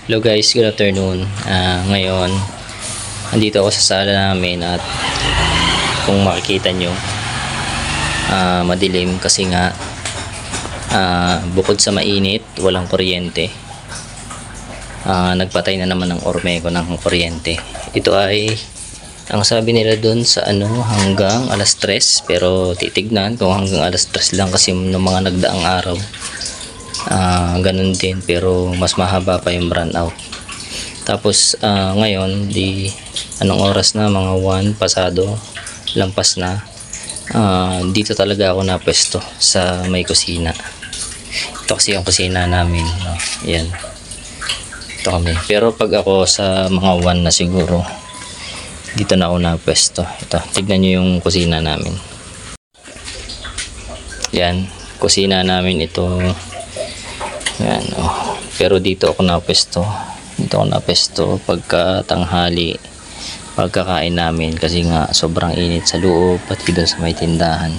Hello guys, good afternoon. Ngayon, andito ako sa sala namin at kung makikita nyo, madilim kasi nga bukod sa mainit, walang kuryente. Nagpatay na naman ng Ormeco ng kuryente. Ito ay, ang sabi nila dun sa hanggang alas 3, pero titignan kung hanggang alas 3 lang kasi ng mga nagdaang araw. Ganun din, pero mas mahaba pa yung brownout. Tapos ngayon anong oras na, mga 1 pasado, lampas na. Dito talaga ako napwesto sa may kusina. Ito kasi yung kusina namin, no? Yan, ito kami. Pero pag ako sa mga 1 na siguro, dito na ako napwesto. Ito, tignan nyo yung kusina namin. Yan, kusina namin ito. Yan, oh. Pero dito ako napwesto pagka tanghali, pagkakain namin, kasi nga sobrang init sa loob pati doon sa may tindahan.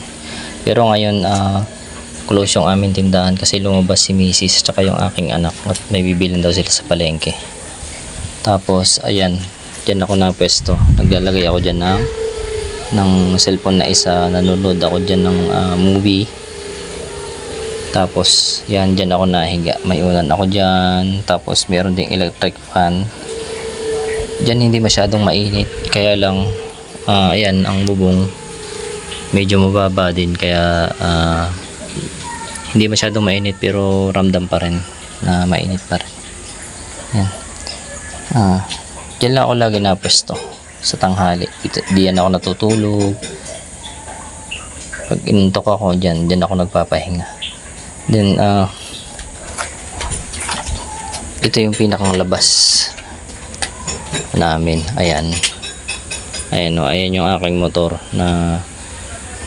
Pero ngayon close yung aming tindahan kasi lumabas si Mrs. tsaka yung aking anak at may bibilin daw sila sa palengke. Tapos ayan, dyan ako napwesto. Naglalagay ako dyan ng cellphone na isa, nanonood ako dyan ng movie. Tapos yan, dyan ako nahiga, may unan ako dyan. Tapos meron ding electric fan dyan, hindi masyadong mainit, kaya lang ayan, ang bubong medyo mababa din, kaya hindi masyadong mainit, pero ramdam pa rin na mainit pa rin. Yan, dyan lang ako lagi napwesto sa tanghali. Diyan ako natutulog. Pag inuntok ako dyan ako nagpapahinga. Then ito yung pinakang labas namin. Ayan, ayan yung aking motor na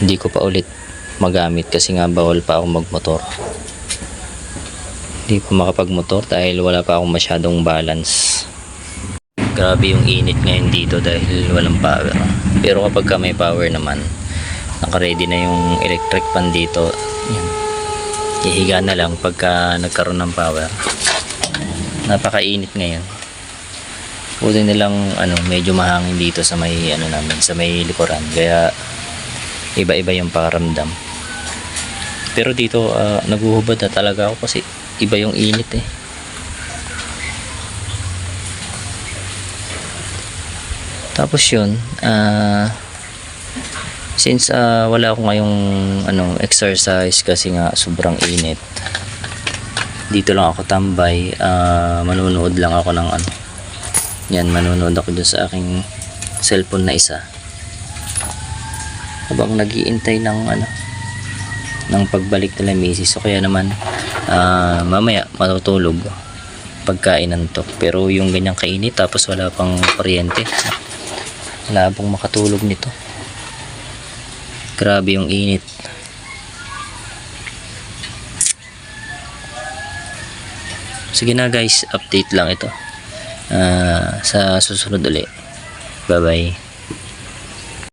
hindi ko pa ulit magamit kasi nga bawal pa ako magmotor. Hindi pa makapagmotor dahil wala pa akong masyadong balance. Grabe yung init ngayon dito dahil walang power. Pero kapag may power naman, naka-ready na yung electric fan dito. Yan, ihiga na lang pagka nagkaroon ng power. Napakainit ngayon. Buti nilang medyo mahangin dito sa may namin, sa may likuran, kaya iba-iba yung pakiramdam. Pero dito naguhubad na talaga ako kasi iba yung init eh. Tapos yun, since wala ako ngayong exercise kasi nga sobrang init, dito lang ako tambay. Manonood lang ako ng yan, manonood ako dun sa aking cellphone na isa habang nag-iintay ng pagbalik nila misis. So kaya naman mamaya matutulog pagkain nantok. Pero yung ganyang kainit tapos wala pang kuryente, wala pang makatulog nito. Grabe yung init. Sige na guys, update lang ito. Sa susunod ulit. Bye bye.